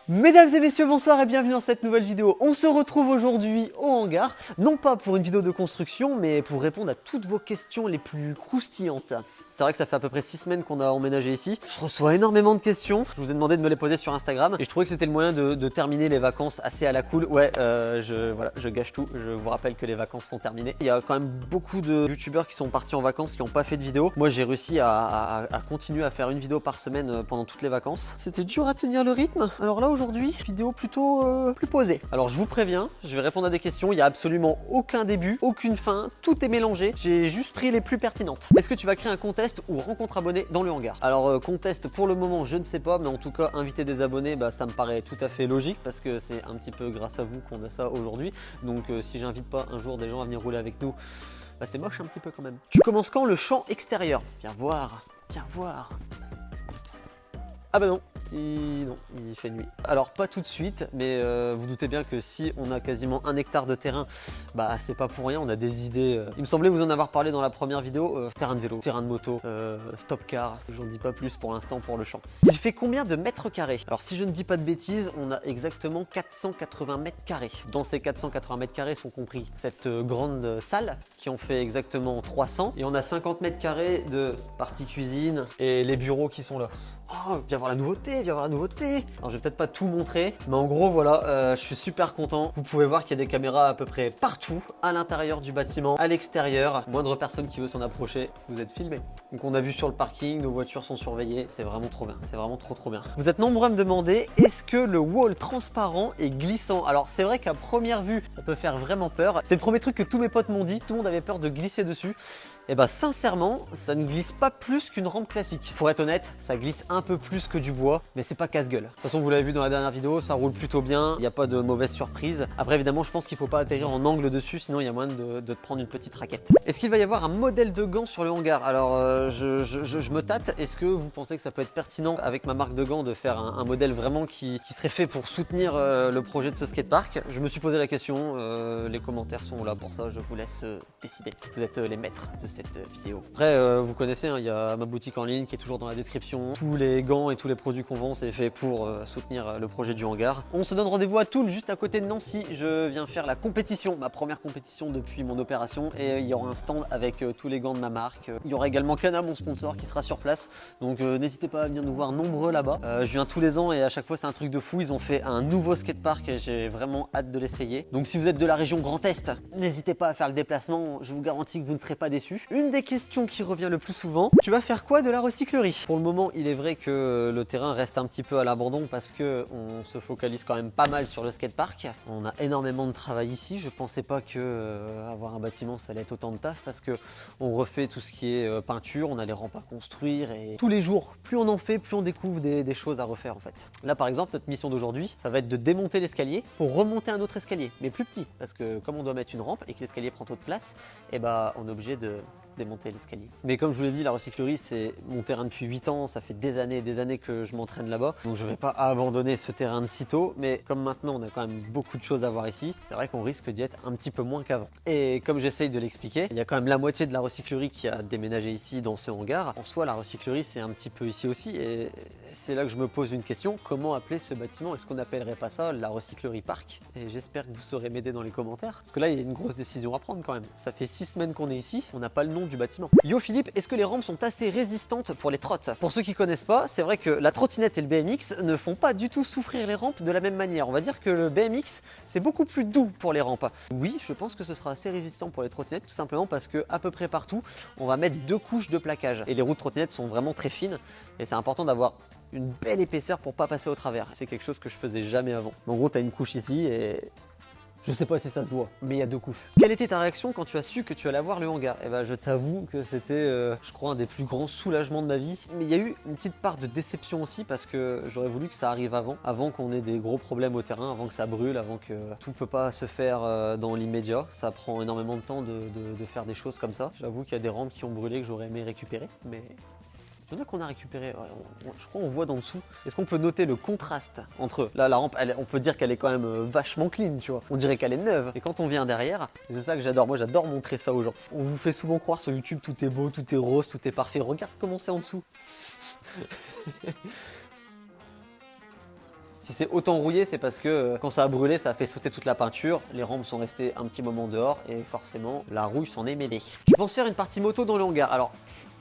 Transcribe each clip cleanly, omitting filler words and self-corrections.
Mesdames et messieurs, bonsoir et bienvenue dans cette nouvelle vidéo. On se retrouve aujourd'hui au hangar, non pas pour une vidéo de construction, mais pour répondre à toutes vos questions les plus croustillantes. C'est vrai que ça fait à peu près 6 semaines qu'on a emménagé ici. Je reçois énormément de questions. Je vous ai demandé de me les poser sur Instagram et je trouvais que c'était le moyen de terminer les vacances assez à la cool. Ouais, je gâche tout. Je vous rappelle que les vacances sont terminées. Il y a quand même beaucoup de youtubeurs qui sont partis en vacances qui n'ont pas fait de vidéo. Moi, j'ai réussi à continuer à faire une vidéo par semaine pendant toutes les vacances. C'était dur à tenir le rythme. Alors là, aujourd'hui, vidéo plutôt plus posée. Alors je vous préviens, je vais répondre à des questions. Il n'y a absolument aucun début, aucune fin. Tout est mélangé. J'ai juste pris les plus pertinentes. Est-ce que tu vas créer un contest ou rencontre abonnés dans le hangar? Alors contest pour le moment je ne sais pas, mais en tout cas inviter des abonnés, ça me paraît tout à fait logique parce que c'est un petit peu grâce à vous qu'on a ça aujourd'hui. Donc si j'invite pas un jour des gens à venir rouler avec nous, c'est moche un petit peu quand même. Tu commences quand le champ extérieur? Viens voir, viens voir. Ah bah non. Non, il fait nuit. Alors pas tout de suite, mais vous doutez bien que si on a quasiment 1 hectare de terrain, c'est pas pour rien, on a des idées. Il me semblait vous en avoir parlé dans la première vidéo. Terrain de vélo, terrain de moto, stop car, j'en dis pas plus pour l'instant pour le champ. Il fait combien de mètres carrés? Alors si je ne dis pas de bêtises, on a exactement 480 mètres carrés. Dans ces 480 mètres carrés sont compris cette grande salle qui en fait exactement 300. Et on a 50 mètres carrés de partie cuisine et les bureaux qui sont là. Oh, viens voir la nouveauté, viens voir la nouveauté. Alors je vais peut-être pas tout montrer, mais en gros voilà, je suis super content. Vous pouvez voir qu'il y a des caméras à peu près partout, à l'intérieur du bâtiment, à l'extérieur. Moindre personne qui veut s'en approcher, vous êtes filmé. Donc on a vu sur le parking, nos voitures sont surveillées, c'est vraiment trop bien, c'est vraiment trop bien. Vous êtes nombreux à me demander, est-ce que le wall transparent est glissant? Alors c'est vrai qu'à première vue, ça peut faire vraiment peur. C'est le premier truc que tous mes potes m'ont dit, tout le monde avait peur de glisser dessus. Et sincèrement, ça ne glisse pas plus qu'une rampe classique. Pour être honnête, ça glisse un peu plus que du bois, mais c'est pas casse-gueule. De toute façon, vous l'avez vu dans la dernière vidéo, ça roule plutôt bien, il n'y a pas de mauvaise surprise. Après, évidemment, je pense qu'il faut pas atterrir en angle dessus, sinon il y a moyen de te prendre une petite raquette. Est-ce qu'il va y avoir un modèle de gants sur le hangar? Alors, je me tâte. Est-ce que vous pensez que ça peut être pertinent avec ma marque de gants de faire un modèle vraiment qui serait fait pour soutenir le projet de ce skatepark? Je me suis posé la question, les commentaires sont là pour ça, je vous laisse décider. Vous êtes les maîtres de cette vidéo. Après, vous connaissez, il y a ma boutique en ligne qui est toujours dans la description. Tous les gants et tous les produits qu'on vend, c'est fait pour soutenir le projet du hangar. On se donne rendez-vous à Toul, juste à côté de Nancy. Je viens faire la compétition, ma première compétition depuis mon opération, et il y aura un stand avec tous les gants de ma marque. Il y aura également Kana, mon sponsor, qui sera sur place. Donc n'hésitez pas à venir nous voir nombreux là-bas. Je viens tous les ans et à chaque fois c'est un truc de fou. Ils ont fait un nouveau skatepark et j'ai vraiment hâte de l'essayer. Donc si vous êtes de la région Grand Est, n'hésitez pas à faire le déplacement. Je vous garantis que vous ne serez pas déçus. Une des questions qui revient le plus souvent, tu vas faire quoi de la recyclerie? Pour le moment, il est vrai que le terrain reste un petit peu à l'abandon parce que on se focalise quand même pas mal sur le skatepark. On a énormément de travail ici. Je pensais pas que avoir un bâtiment ça allait être autant de taf parce que on refait tout ce qui est peinture, on a les rampes à construire et tous les jours, plus on en fait, plus on découvre des choses à refaire en fait. Là par exemple, notre mission d'aujourd'hui, ça va être de démonter l'escalier pour remonter un autre escalier, mais plus petit parce que comme on doit mettre une rampe et que l'escalier prend trop de place, on est obligé de démonter l'escalier. Mais comme je vous l'ai dit, la recyclerie c'est mon terrain depuis 8 ans, ça fait des années que je m'entraîne là-bas, donc je vais pas abandonner ce terrain de sitôt, mais comme maintenant on a quand même beaucoup de choses à voir ici, c'est vrai qu'on risque d'y être un petit peu moins qu'avant. Et comme j'essaye de l'expliquer, il y a quand même la moitié de la recyclerie qui a déménagé ici dans ce hangar. En soi la recyclerie c'est un petit peu ici aussi et c'est là que je me pose une question, comment appeler ce bâtiment? Est-ce qu'on n'appellerait pas ça la recyclerie park? Et j'espère que vous saurez m'aider dans les commentaires, parce que là il y a une grosse décision à prendre quand même. Ça fait 6 semaines qu'on est ici, on n'a pas le nom du bâtiment. Yo Philippe, est-ce que les rampes sont assez résistantes pour les trottes? Pour ceux qui connaissent pas, c'est vrai que la trottinette et le BMX ne font pas du tout souffrir les rampes de la même manière. On va dire que le BMX, c'est beaucoup plus doux pour les rampes. Oui, je pense que ce sera assez résistant pour les trottinettes, tout simplement parce que à peu près partout, on va mettre 2 couches de plaquage. Et les roues de trottinette sont vraiment très fines et c'est important d'avoir une belle épaisseur pour pas passer au travers. C'est quelque chose que je faisais jamais avant. En gros, tu as une couche ici et je sais pas si ça se voit, mais il y a 2 couches. Quelle était ta réaction quand tu as su que tu allais avoir le hangar? Je t'avoue que c'était, je crois, un des plus grands soulagements de ma vie. Mais il y a eu une petite part de déception aussi parce que j'aurais voulu que ça arrive avant qu'on ait des gros problèmes au terrain, avant que ça brûle, avant que tout peut pas se faire dans l'immédiat. Ça prend énormément de temps de faire des choses comme ça. J'avoue qu'il y a des rampes qui ont brûlé que j'aurais aimé récupérer, mais il y en a qu'on a récupéré, je crois qu'on voit d'en dessous. Est-ce qu'on peut noter le contraste entre eux? Là, la rampe, on peut dire qu'elle est quand même vachement clean, tu vois. On dirait qu'elle est neuve. Et quand on vient derrière, c'est ça que j'adore. Moi, j'adore montrer ça aux gens. On vous fait souvent croire sur YouTube, tout est beau, tout est rose, tout est parfait. Regarde comment c'est en dessous. Si c'est autant rouillé, c'est parce que quand ça a brûlé, ça a fait sauter toute la peinture, les rampes sont restées un petit moment dehors et forcément la rouille s'en est mêlée. Tu penses faire une partie moto dans le hangar? Alors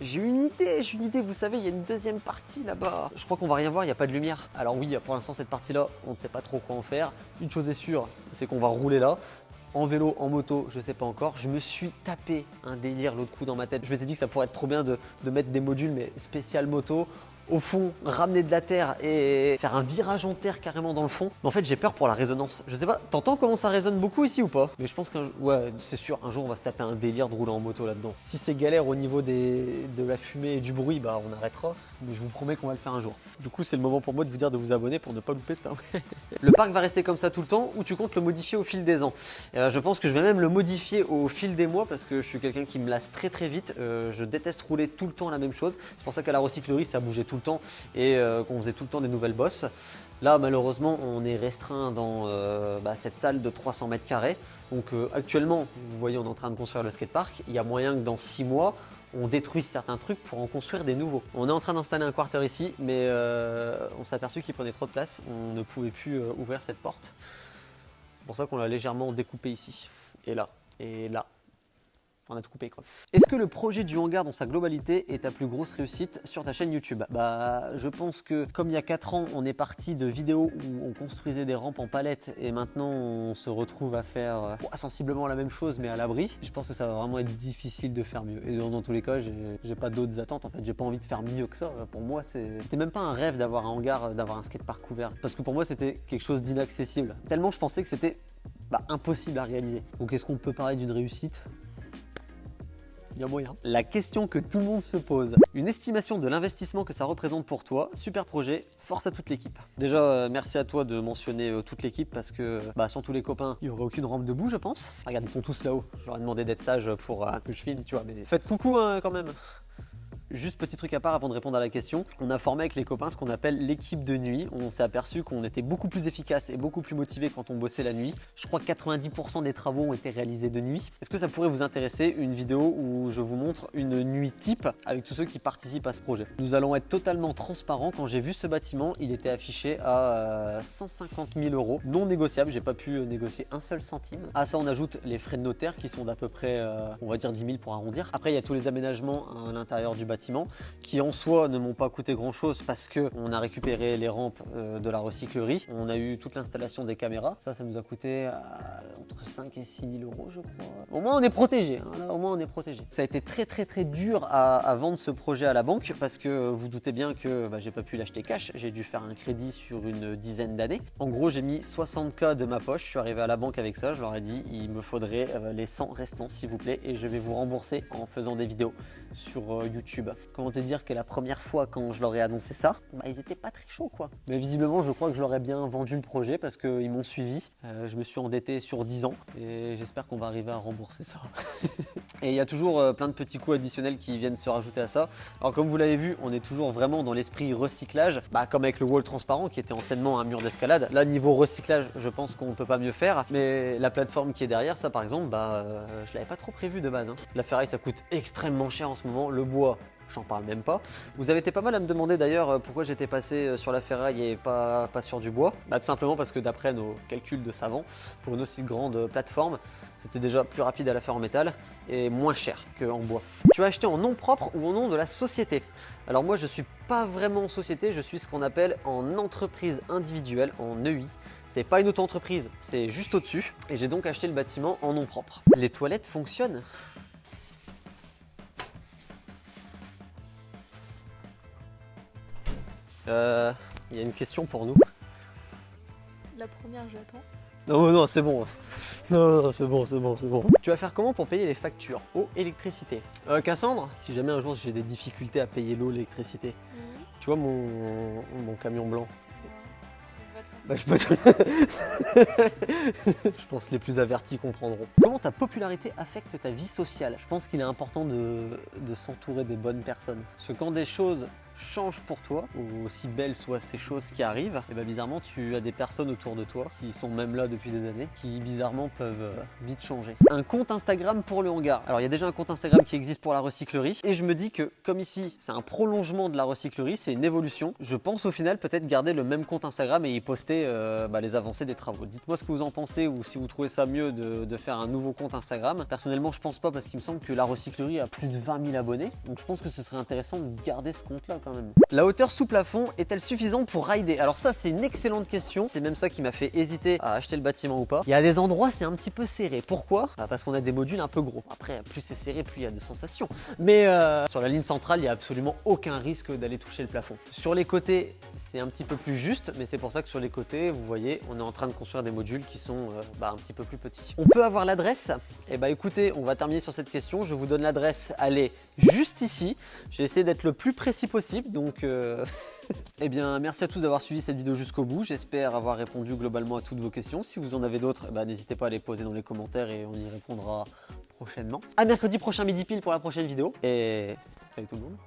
j'ai une idée, vous savez, il y a une deuxième partie là-bas. Je crois qu'on va rien voir, il n'y a pas de lumière. Alors oui, pour l'instant cette partie-là, on ne sait pas trop quoi en faire. Une chose est sûre, c'est qu'on va rouler là. En vélo, en moto, je sais pas encore. Je me suis tapé un délire l'autre coup dans ma tête. Je m'étais dit que ça pourrait être trop bien de mettre des modules, mais spécial moto. Au fond, ramener de la terre et faire un virage en terre carrément dans le fond. Mais en fait, j'ai peur pour la résonance. Je sais pas, t'entends comment ça résonne beaucoup ici ou pas? Mais je pense ouais, c'est sûr, un jour on va se taper un délire de rouler en moto là-dedans. Si c'est galère au niveau de la fumée et du bruit, bah on arrêtera. Mais je vous promets qu'on va le faire un jour. Du coup, c'est le moment pour moi de vous dire de vous abonner pour ne pas louper ça. Le parc va rester comme ça tout le temps ou tu comptes le modifier au fil des ans? Je pense que je vais même le modifier au fil des mois parce que je suis quelqu'un qui me lasse très vite. Je déteste rouler tout le temps la même chose. C'est pour ça qu'à la recyclerie, ça bougeait tout le temps et qu'on faisait tout le temps des nouvelles bosses. Là, malheureusement, on est restreint dans cette salle de 300 mètres carrés. Donc actuellement, vous voyez, on est en train de construire le skatepark. Il y a moyen que dans 6 mois, on détruise certains trucs pour en construire des nouveaux. On est en train d'installer un quarter ici, mais on s'est aperçu qu'il prenait trop de place. On ne pouvait plus ouvrir cette porte. C'est pour ça qu'on l'a légèrement découpé ici. Et là, et là. On a tout coupé quoi. Est-ce que le projet du hangar dans sa globalité est ta plus grosse réussite sur ta chaîne YouTube? Bah je pense que comme il y a 4 ans on est parti de vidéos où on construisait des rampes en palette et maintenant on se retrouve à faire sensiblement la même chose mais à l'abri, je pense que ça va vraiment être difficile de faire mieux. Et dans tous les cas j'ai pas d'autres attentes en fait, j'ai pas envie de faire mieux que ça. Pour moi c'était même pas un rêve d'avoir un hangar, d'avoir un skatepark ouvert. Parce que pour moi c'était quelque chose d'inaccessible. Tellement je pensais que c'était impossible à réaliser. Donc est-ce qu'on peut parler d'une réussite? Il y a moyen. La question que tout le monde se pose, une estimation de l'investissement que ça représente pour toi, super projet, force à toute l'équipe. Déjà, merci à toi de mentionner toute l'équipe parce que sans tous les copains, il n'y aurait aucune rampe debout, je pense. Regarde, ils sont tous là-haut. J'aurais demandé d'être sage pour que je filme, tu vois, mais faites coucou quand même. Juste petit truc à part avant de répondre à la question, on a formé avec les copains ce qu'on appelle l'équipe de nuit. On s'est aperçu qu'on était beaucoup plus efficace et beaucoup plus motivé quand on bossait la nuit. Je crois que 90% des travaux ont été réalisés de nuit. Est-ce que ça pourrait vous intéresser, une vidéo où je vous montre une nuit type avec tous ceux qui participent à ce projet? Nous allons être totalement transparents. Quand j'ai vu ce bâtiment, il était affiché à 150 000 €, non négociable. J'ai pas pu négocier un seul centime. À ça, on ajoute les frais de notaire qui sont d'à peu près, on va dire 10 000 pour arrondir. Après, il y a tous les aménagements à l'intérieur du bâtiment qui en soi ne m'ont pas coûté grand chose parce que on a récupéré les rampes de la recyclerie, on a eu toute l'installation des caméras, ça nous a coûté entre 5 et 6 000 € je crois. Au moins on est protégé, hein. Là, au moins on est protégé. Ça a été très dur à vendre ce projet à la banque parce que vous doutez bien que j'ai pas pu l'acheter cash, j'ai dû faire un crédit sur une dizaine d'années. En gros j'ai mis 60K de ma poche, je suis arrivé à la banque avec ça, je leur ai dit il me faudrait les 100 restants s'il vous plaît et je vais vous rembourser en faisant des vidéos sur YouTube. Comment te dire que la première fois quand je leur ai annoncé ça, ils étaient pas très chauds quoi. Mais visiblement je crois que je leur ai bien vendu le projet parce qu'ils m'ont suivi. Je me suis endetté sur 10 ans et j'espère qu'on va arriver à rembourser ça. Et il y a toujours plein de petits coûts additionnels qui viennent se rajouter à ça. Alors comme vous l'avez vu, on est toujours vraiment dans l'esprit recyclage, comme avec le wall transparent qui était anciennement un mur d'escalade. Là niveau recyclage, je pense qu'on ne peut pas mieux faire. Mais la plateforme qui est derrière, ça par exemple, je l'avais pas trop prévu de base. La ferraille ça coûte extrêmement cher en ce moment. Le bois, j'en parle même pas. Vous avez été pas mal à me demander d'ailleurs pourquoi j'étais passé sur la ferraille et pas sur du bois. Tout simplement parce que d'après nos calculs de savants, pour une aussi grande plateforme, c'était déjà plus rapide à la faire en métal et moins cher qu'en bois. Tu as acheté en nom propre ou au nom de la société? Alors moi je suis pas vraiment en société, je suis ce qu'on appelle en entreprise individuelle, en EI. C'est pas une auto-entreprise, c'est juste au-dessus et j'ai donc acheté le bâtiment en nom propre. Les toilettes fonctionnent? Il y a une question pour nous. La première, j'attends. Non, c'est bon. Non, c'est bon. Tu vas faire comment pour payer les factures? Eau, électricité. Cassandre, si jamais un jour j'ai des difficultés à payer l'eau, l'électricité, tu vois mon camion blanc? Je peux te... Je pense que les plus avertis comprendront. Comment ta popularité affecte ta vie sociale? Je pense qu'il est important de s'entourer des bonnes personnes. Parce que quand des choses change pour toi, aussi belles soient ces choses qui arrivent, et bah bizarrement tu as des personnes autour de toi qui sont même là depuis des années, qui bizarrement peuvent vite changer. Un compte Instagram pour le hangar. Alors il y a déjà un compte Instagram qui existe pour la recyclerie, et je me dis que comme ici c'est un prolongement de la recyclerie, c'est une évolution, je pense au final peut-être garder le même compte Instagram et y poster les avancées des travaux. Dites-moi ce que vous en pensez, ou si vous trouvez ça mieux de faire un nouveau compte Instagram. Personnellement je pense pas, parce qu'il me semble que la recyclerie a plus de 20 000 abonnés, donc je pense que ce serait intéressant de garder ce compte là quand même. La hauteur sous plafond est-elle suffisante pour rider? Alors ça c'est une excellente question, c'est même ça qui m'a fait hésiter à acheter le bâtiment ou pas. Il y a des endroits c'est un petit peu serré, pourquoi? Parce qu'on a des modules un peu gros. Après plus c'est serré plus il y a de sensations, mais sur la ligne centrale il n'y a absolument aucun risque d'aller toucher le plafond. Sur les côtés c'est un petit peu plus juste, mais c'est pour ça que sur les côtés vous voyez on est en train de construire des modules qui sont un petit peu plus petits. On peut avoir l'adresse? Eh bah écoutez, on va terminer sur cette question, je vous donne l'adresse, elle est juste ici. J'ai essayé d'être le plus précis possible, donc eh bien merci à tous d'avoir suivi cette vidéo jusqu'au bout, j'espère avoir répondu globalement à toutes vos questions. Si vous en avez d'autres, n'hésitez pas à les poser dans les commentaires et on y répondra prochainement. À mercredi prochain midi pile pour la prochaine vidéo, et salut tout le monde.